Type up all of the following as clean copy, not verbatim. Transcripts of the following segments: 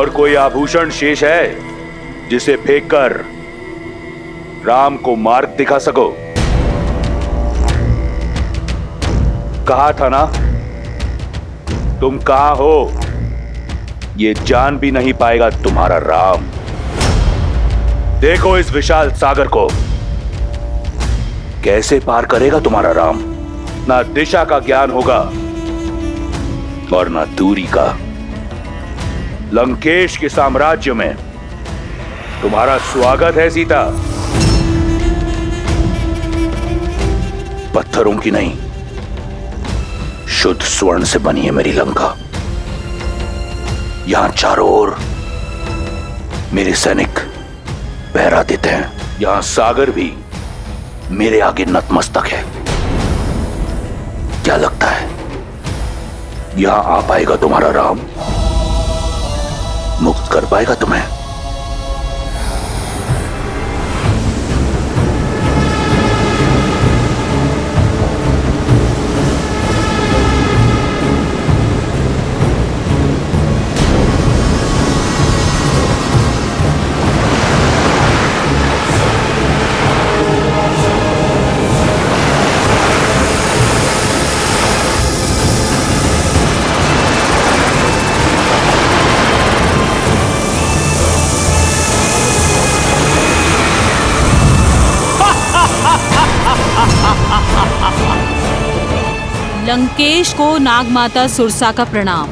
और कोई आभूषण शेष है जिसे फेंककर राम को मार्ग दिखा सको? कहा था ना, तुम कहां हो ये जान भी नहीं पाएगा तुम्हारा राम। देखो इस विशाल सागर को, कैसे पार करेगा तुम्हारा राम। ना दिशा का ज्ञान होगा और ना दूरी का। लंकेश के साम्राज्य में तुम्हारा स्वागत है सीता। पत्थरों की नहीं, शुद्ध स्वर्ण से बनी है मेरी लंका। यहां चारों ओर मेरे सैनिक पहरा देते हैं। यहां सागर भी मेरे आगे नतमस्तक है। क्या लगता है यहां आ पाएगा तुम्हारा राम? मुक्त कर पाएगा तुम्हें? लंकेश को नागमाता सुरसा का प्रणाम।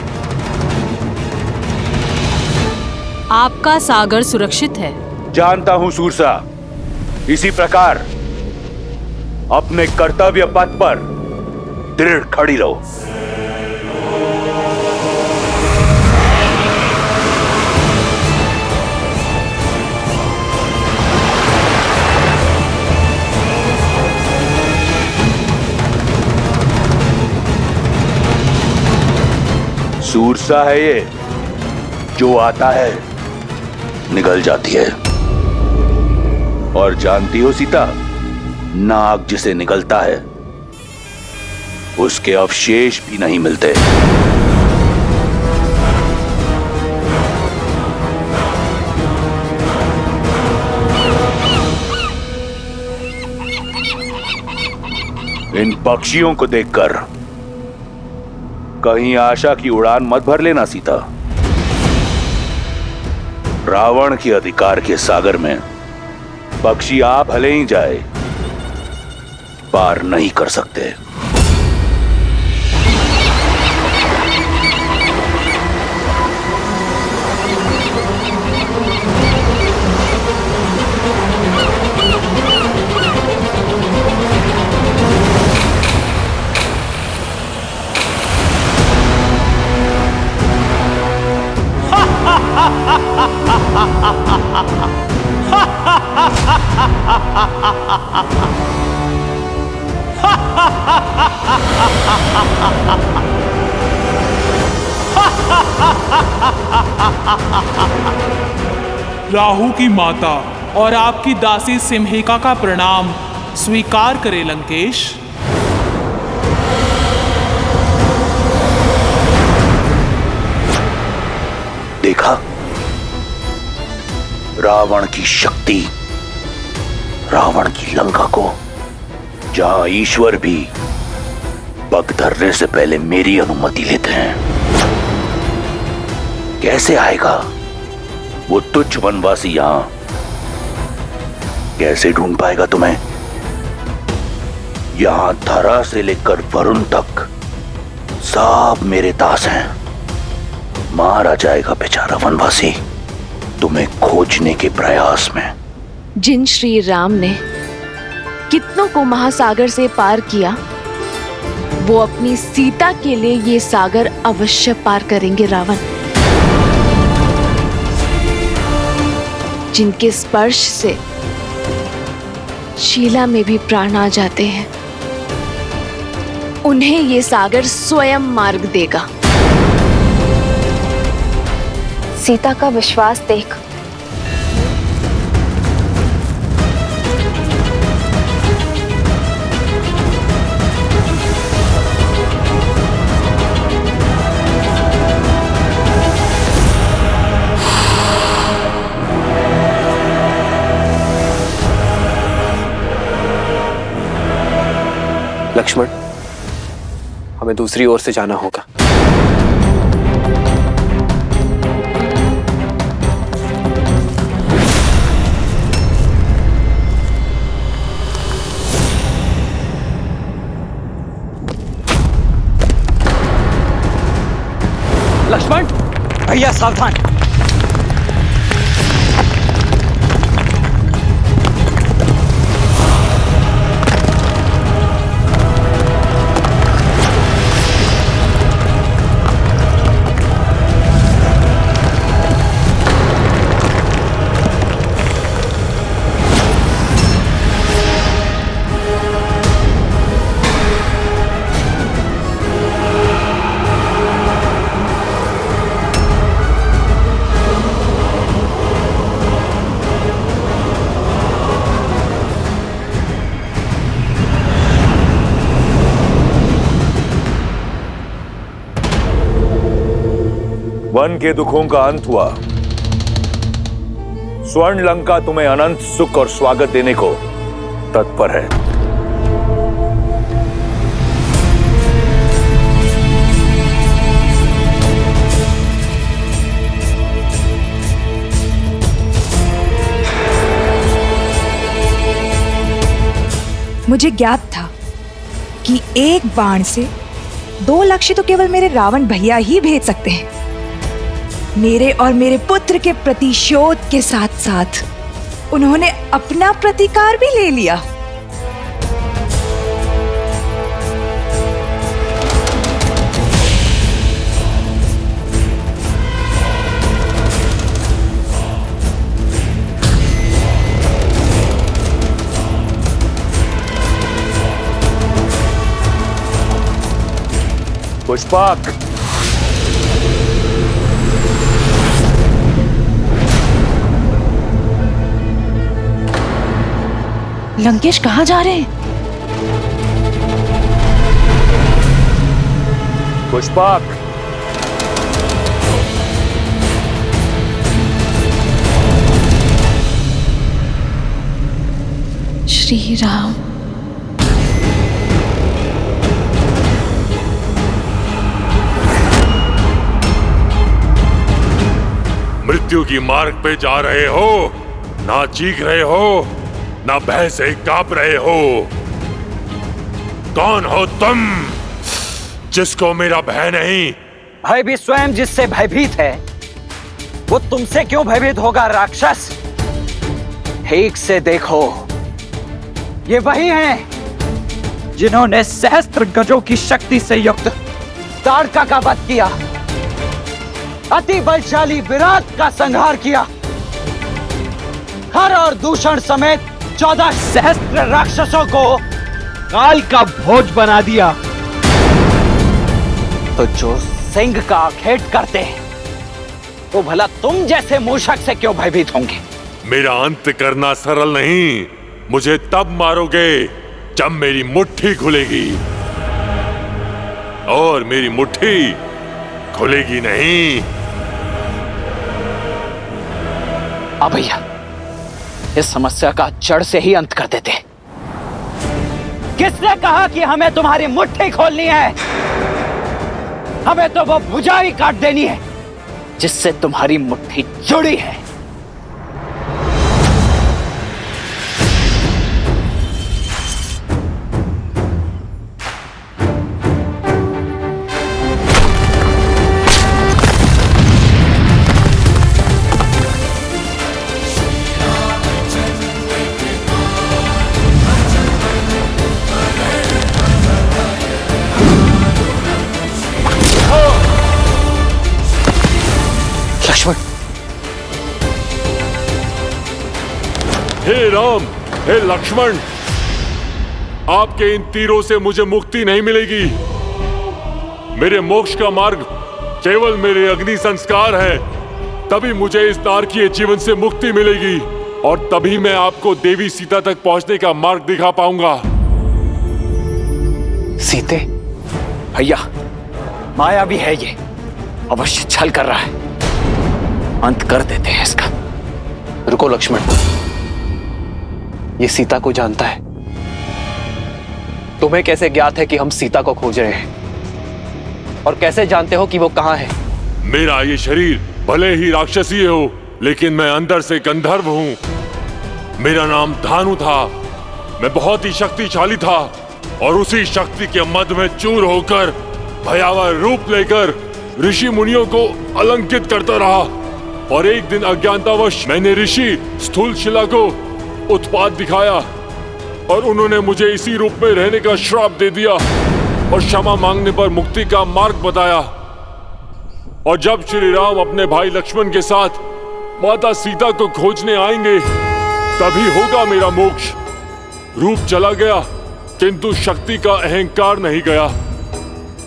आपका सागर सुरक्षित है। जानता हूं सुरसा। इसी प्रकार अपने कर्तव्य पथ पर दृढ़ खड़ी रहो। सुरसा है ये, जो आता है निगल जाती है। और जानती हो सीता, नाग जिसे निगलता है उसके अवशेष भी नहीं मिलते। इन पक्षियों को देखकर कहीं आशा की उड़ान मत भर लेना सीता। रावण के अधिकार के सागर में पक्षी आप भले ही जाए, पार नहीं कर सकते। राहु की माता और आपकी दासी सिम्हिका का प्रणाम स्वीकार करे लंकेश। देखा रावण की शक्ति, रावण की लंका को, जहां ईश्वर भी पग धरने से पहले मेरी अनुमति लेते हैं। कैसे आएगा वो तुच्छ वनवासी यहां? कैसे ढूंढ पाएगा तुम्हें? यहां धरा से लेकर वरुण तक सब मेरे दास हैं। मारा जाएगा बेचारा वनवासी तुम्हें खोजने के प्रयास में। जिन श्री राम ने कितनों को महासागर से पार किया, वो अपनी सीता के लिए ये सागर अवश्य पार करेंगे। रावण जिनके स्पर्श से शीला में भी प्राण आ जाते हैं, उन्हें ये सागर स्वयं मार्ग देगा। सीता का विश्वास देख लक्ष्मण, हमें दूसरी ओर से जाना होगा। लक्ष्मण, भैया सावधान। वन के दुखों का अंत हुआ। स्वर्ण लंका तुम्हें अनंत सुख और स्वागत देने को तत्पर है। मुझे ज्ञात था कि एक बाण से 2 लक्ष्य तो केवल मेरे रावण भैया ही भेज सकते हैं। मेरे और मेरे पुत्र के प्रतिशोध के साथ साथ उन्होंने अपना प्रतिकार भी ले लिया। पुष्पक, लंकेश कहाँ जा रहे हैं? पुष्पक, श्री राम। मृत्यु की मार्ग पे जा रहे हो, ना चीख रहे हो, ना भय से कांप रहे हो। कौन हो तुम जिसको मेरा भय नहीं? भय भी स्वयं जिससे भयभीत है, वो तुमसे क्यों भयभीत होगा राक्षस? ठीक से देखो, ये वही हैं जिन्होंने सहस्त्र गजों की शक्ति से युक्त ताड़का का वध किया, अति बलशाली विराट का संहार किया, खर और दूषण समेत 14 सहस्त्र राक्षसों को काल का भोज बना दिया। तो जो सिंह का आखेट करते हैं, वो भला तुम जैसे मूषक से क्यों भयभीत होंगे? मेरा अंत करना सरल नहीं। मुझे तब मारोगे जब मेरी मुट्ठी खुलेगी, और मेरी मुट्ठी खुलेगी नहीं। भैया, इस समस्या का जड़ से ही अंत कर देते। किसने कहा कि हमें तुम्हारी मुट्ठी खोलनी है? हमें तो वो भुजा ही काट देनी है जिससे तुम्हारी मुट्ठी जुड़ी है। हे राम, हे लक्ष्मण, आपके इन तीरों से मुझे मुक्ति नहीं मिलेगी। मेरे मोक्ष का मार्ग केवल मेरे अग्नि संस्कार है। तभी मुझे इस नारकीय जीवन से मुक्ति मिलेगी, और तभी मैं आपको देवी सीता तक पहुंचने का मार्ग दिखा पाऊंगा। सीते भैया, माया भी है ये, अवश्य छल कर रहा है। अंत कर देते हैं इसका। रुको लक्ष्मण, ये सीता को जानता है। तुम्हें कैसे ज्ञात है कि हम सीता को खोज रहे हैं? और कैसे जानते हो कि वो कहाँ है? मेरा ये शरीर भले ही राक्षसीय हो, लेकिन मैं अंदर से गंधर्व हूँ। मेरा नाम धानु था। मैं बहुत ही शक्तिशाली था और उसी शक्ति के मद में चूर होकर भयावह रूप लेकर ऋषि मुनियों को अलंकित करता रहा। और एक दिन अज्ञानतावश मैंने ऋषि स्थूलशिला को उत्पात दिखाया और उन्होंने मुझे इसी रूप में रहने का श्राप दे दिया और क्षमा मांगने पर मुक्ति का मार्ग बताया। और जब श्री राम अपने भाई लक्ष्मण के साथ माता सीता को खोजने आएंगे तभी होगा मेरा मोक्ष। रूप चला गया किंतु शक्ति का अहंकार नहीं गया।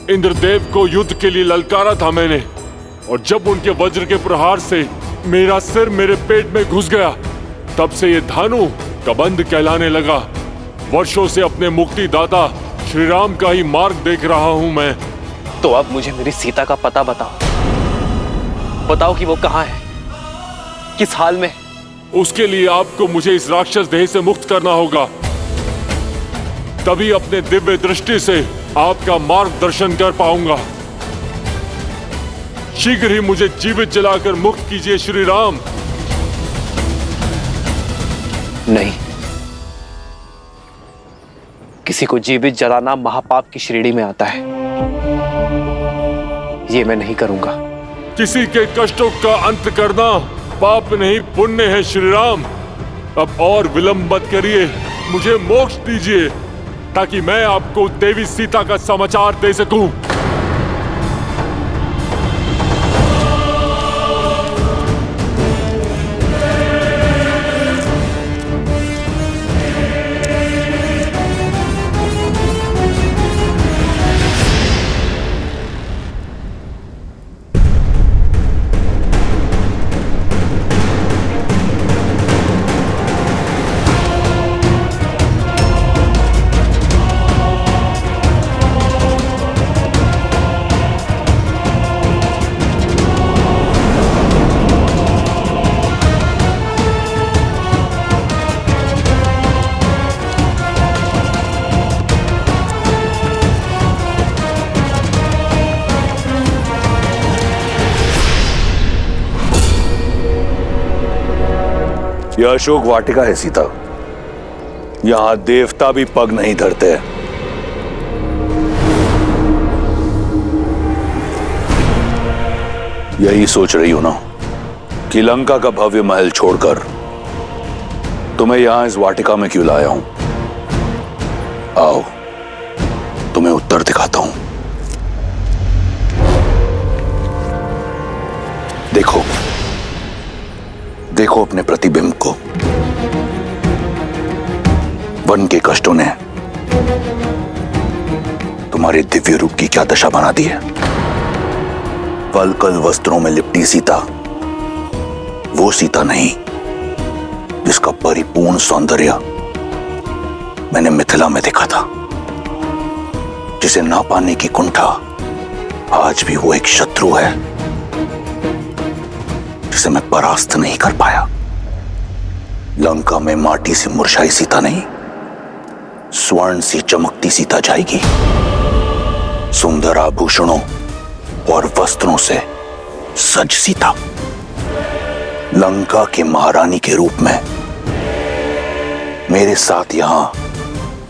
इंद्रदेव को युद्ध के लिए ललकारा था मैंने, और जब उनके वज्र के प्रहार से मेरा सिर मेरे पेट में घुस गया तब से ये धानु कबंध कहलाने लगा। वर्षों से अपने मुक्तिदाता श्री राम का ही मार्ग देख रहा हूं मैं। तो अब मुझे मेरी सीता का पता बताओ। बताओ कि वो कहाँ है, किस हाल में? उसके लिए आपको मुझे इस राक्षस देह से मुक्त करना होगा, तभी अपने दिव्य दृष्टि से आपका मार्गदर्शन कर पाऊंगा। शीघ्र ही मुझे जीवित जलाकर मुक्त कीजिए श्री राम। नहीं, किसी को जीवित जलाना महापाप की श्रेणी में आता है। ये मैं नहीं करूंगा। किसी के कष्टों का अंत करना पाप नहीं पुण्य है श्री राम। अब और विलंब मत करिए, मुझे मोक्ष दीजिए ताकि मैं आपको देवी सीता का समाचार दे सकूं। यह अशोक वाटिका है सीता। यहां देवता भी पग नहीं धरते। यही सोच रही हो ना कि लंका का भव्य महल छोड़कर तुम्हें यहां इस वाटिका में क्यों लाया हूं? आओ तुम्हें उत्तर दिखाता हूं। देखो देखो अपने प्रतिबिंब को। वन के कष्टों ने तुम्हारे दिव्य रूप की क्या दशा बना दी है। वल्कल वस्त्रों में लिपटी सीता वो सीता नहीं जिसका परिपूर्ण सौंदर्य मैंने मिथिला में देखा था, जिसे ना पाने की कुंठा आज भी वो एक शत्रु है जिसे मैं परास्त नहीं कर पाया। लंका में माटी से मुरझाई सीता नहीं, स्वर्ण सी चमकती सीता जाएगी। सुंदर आभूषणों और वस्त्रों से सज सीता लंका के महारानी के रूप में मेरे साथ यहां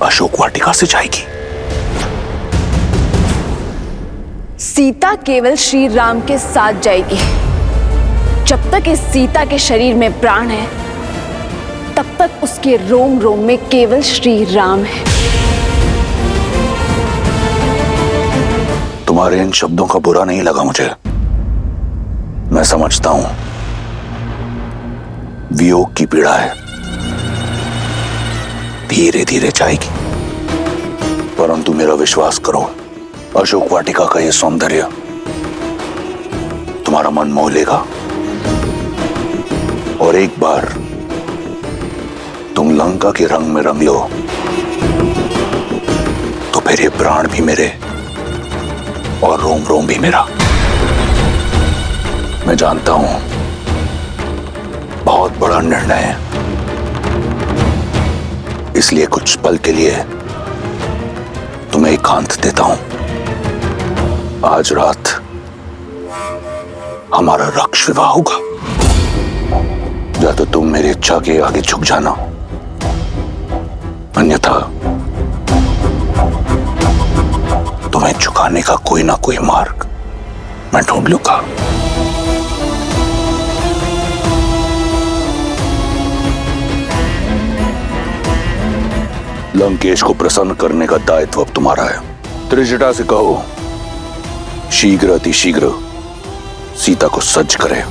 अशोक वाटिका से जाएगी। सीता केवल श्री राम के साथ जाएगी। जब तक इस सीता के शरीर में प्राण है तब तक उसके रोम रोम में केवल श्री राम है। तुम्हारे इन शब्दों का बुरा नहीं लगा मुझे। मैं समझता हूं वियोग की पीड़ा है, धीरे धीरे जाएगी। परंतु मेरा विश्वास करो, अशोक वाटिका का यह सौंदर्य तुम्हारा मन मोह लेगा और एक बार तुम लंका के रंग में रंग लो तो फिर ये प्राण भी मेरे और रोम रोम भी मेरा। मैं जानता हूं बहुत बड़ा निर्णय है, इसलिए कुछ पल के लिए तुम्हें एकांत देता हूं। आज रात हमारा रक्ष विवाह होगा। या तो तुम मेरी इच्छा के आगे झुक जाना, अन्यथा तुम्हें झुकाने का कोई ना कोई मार्ग मैं ढूंढ लूंगा। लंकेश को प्रसन्न करने का दायित्व अब तुम्हारा है। त्रिजटा से कहो शीघ्र अतिशीघ्र सीता को सज्ज करे।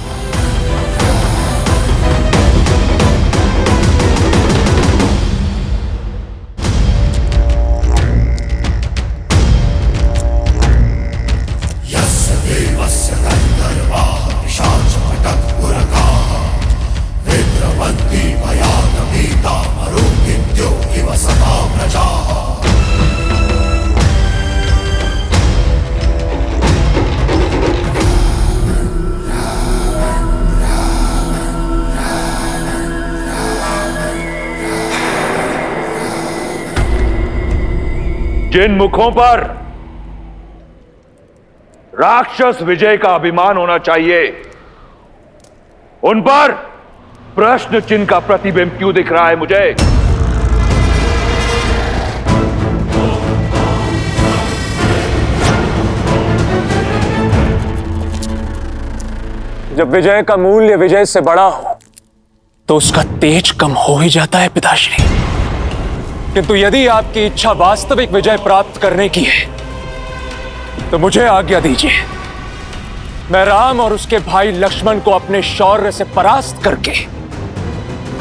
जिन मुखों पर राक्षस विजय का अभिमान होना चाहिए, उन पर प्रश्न चिन्ह का प्रतिबिंब क्यों दिख रहा है मुझे? जब विजय का मूल्य विजय से बड़ा हो तो उसका तेज कम हो ही जाता है पिताश्री। किंतु यदि आपकी इच्छा वास्तविक विजय प्राप्त करने की है तो मुझे आज्ञा दीजिए, मैं राम और उसके भाई लक्ष्मण को अपने शौर्य से परास्त करके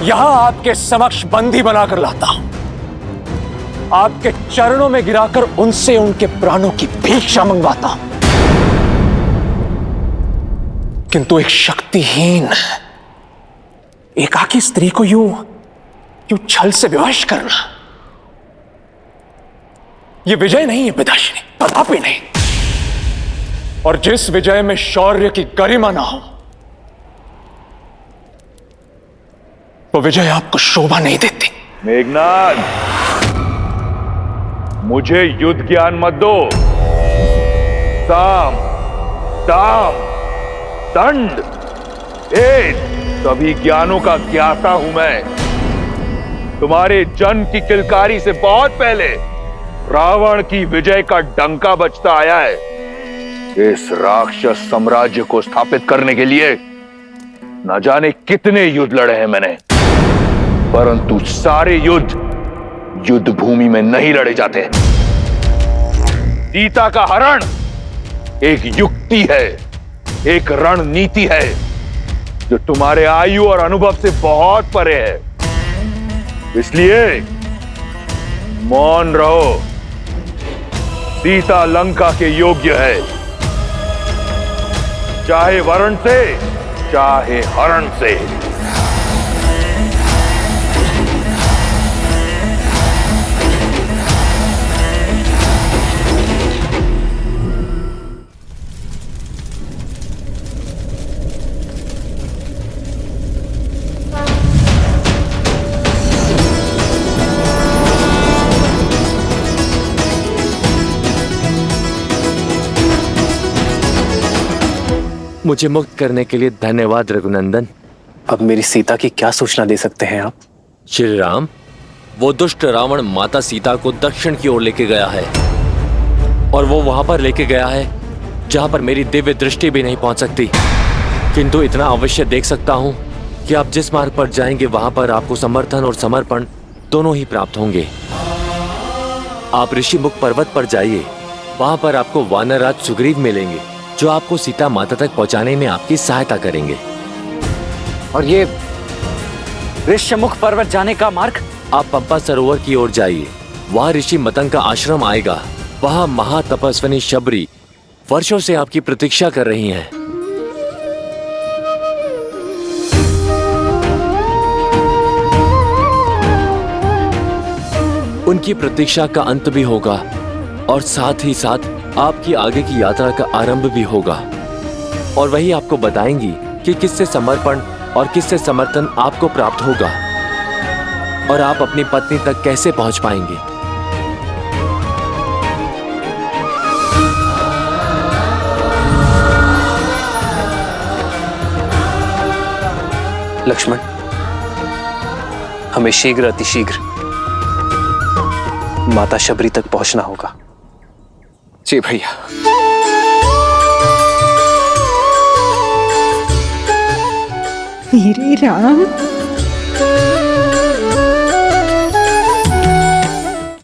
यहां आपके समक्ष बंदी बनाकर लाता हूं। आपके चरणों में गिराकर उनसे उनके प्राणों की भिक्षा मंगवाता हूं। किंतु एक शक्तिहीन एकाकी स्त्री को यूं छल से विवश करना, यह विजय नहीं है पिताश्री, कदापि नहीं। और जिस विजय में शौर्य की गरिमा ना हो वो विजय आपको शोभा नहीं देती। मेघनाद, मुझे युद्ध ज्ञान मत दो। साम, दाम, दंड, भेद सभी ज्ञानों का ज्ञाता हूं मैं। तुम्हारे जन्म की किलकारी से बहुत पहले रावण की विजय का डंका बजता आया है। इस राक्षस साम्राज्य को स्थापित करने के लिए न जाने कितने युद्ध लड़े हैं मैंने, परंतु सारे युद्ध युद्ध भूमि में नहीं लड़े जाते। सीता का हरण एक युक्ति है, एक रणनीति है जो तुम्हारे आयु और अनुभव से बहुत परे है। इसलिए मौन रहो। सीता लंका के योग्य है, चाहे वरण से चाहे हरण से। मुझे मुक्त करने के लिए धन्यवाद रघुनंदन। अब मेरी सीता की क्या सूचना दे सकते हैं आप? श्री राम, वो दुष्ट रावण माता सीता को दक्षिण की ओर लेके गया है और वो वहां पर लेके गया है जहां पर मेरी दिव्य दृष्टि भी नहीं पहुंच सकती। किंतु इतना अवश्य देख सकता हूं कि आप जिस मार्ग पर जाएंगे वहां पर आपको समर्थन और समर्पण दोनों ही प्राप्त होंगे। आप ऋषिमुख पर्वत पर जाइए, वहां पर आपको वानरराज सुग्रीव मिलेंगे जो आपको सीता माता तक पहुंचाने में आपकी सहायता करेंगे। और ये ऋषिमुख पर्वत जाने का मार्ग? आप पंपा सरोवर की ओर जाइए, वहां ऋषि मतंग का आश्रम आएगा। वहां महातपस्विनी शबरी वर्षों से आपकी प्रतीक्षा कर रही हैं। उनकी प्रतीक्षा का अंत भी होगा और साथ ही साथ आपकी आगे की यात्रा का आरंभ भी होगा। और वही आपको बताएंगी कि किससे समर्पण और किससे समर्थन आपको प्राप्त होगा और आप अपनी पत्नी तक कैसे पहुंच पाएंगे। लक्ष्मण, हमें शीघ्र अतिशीघ्र माता शबरी तक पहुंचना होगा। जी भैया। मेरे राम,